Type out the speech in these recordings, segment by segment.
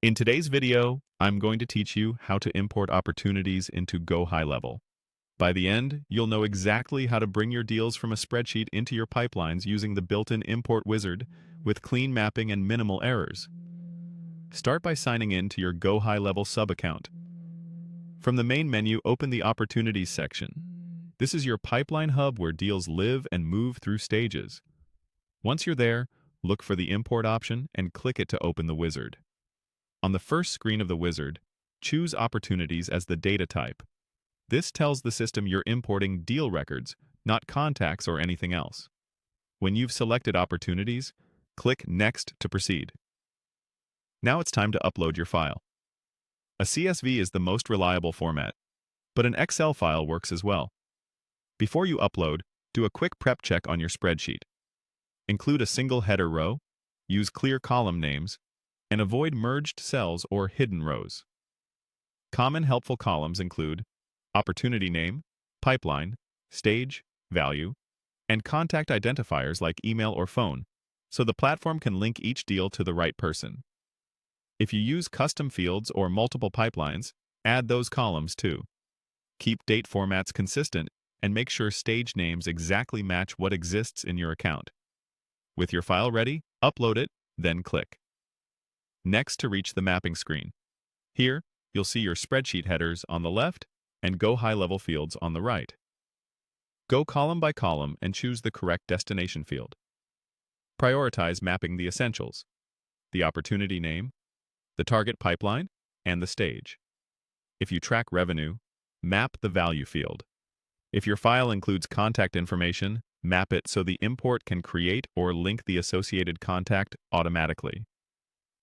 In today's video, I'm going to teach you how to import opportunities into GoHighLevel. By the end, you'll know exactly how to bring your deals from a spreadsheet into your pipelines using the built-in import wizard with clean mapping and minimal errors. Start by signing in to your GoHighLevel sub-account. From the main menu, open the Opportunities section. This is your pipeline hub where deals live and move through stages. Once you're there, look for the Import option and click it to open the wizard. On the first screen of the wizard, choose Opportunities as the data type. This tells the system you're importing deal records, not contacts or anything else. When you've selected Opportunities, click Next to proceed. Now it's time to upload your file. A CSV is the most reliable format, but an Excel file works as well. Before you upload, do a quick prep check on your spreadsheet. Include a single header row, use clear column names, and avoid merged cells or hidden rows. Common helpful columns include opportunity name, pipeline, stage, value, and contact identifiers like email or phone, so the platform can link each deal to the right person. If you use custom fields or multiple pipelines, add those columns too. Keep date formats consistent and make sure stage names exactly match what exists in your account. With your file ready, upload it, then click Next to reach the mapping screen. Here, you'll see your spreadsheet headers on the left and GoHighLevel fields on the right. Go column by column and choose the correct destination field. Prioritize mapping the essentials: the opportunity name, the target pipeline, and the stage. If you track revenue, map the value field. If your file includes contact information, map it so the import can create or link the associated contact automatically.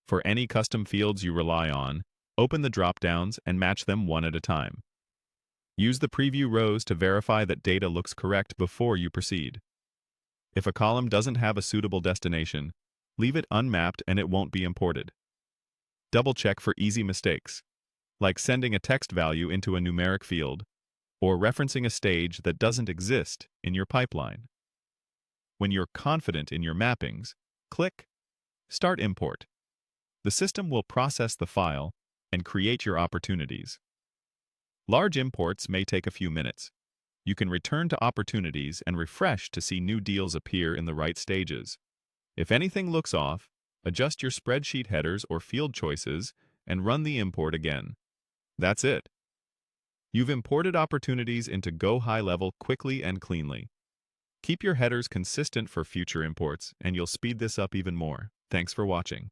For any custom fields you rely on, open the drop-downs and match them one at a time. Use the preview rows to verify that data looks correct before you proceed. If a column doesn't have a suitable destination, leave it unmapped and it won't be imported. Double-check for easy mistakes, like sending a text value into a numeric field or referencing a stage that doesn't exist in your pipeline. When you're confident in your mappings, click Start Import. The system will process the file and create your opportunities. Large imports may take a few minutes. You can return to Opportunities and refresh to see new deals appear in the right stages. If anything looks off, adjust your spreadsheet headers or field choices and run the import again. That's it. You've imported opportunities into GoHighLevel quickly and cleanly. Keep your headers consistent for future imports, and you'll speed this up even more. Thanks for watching.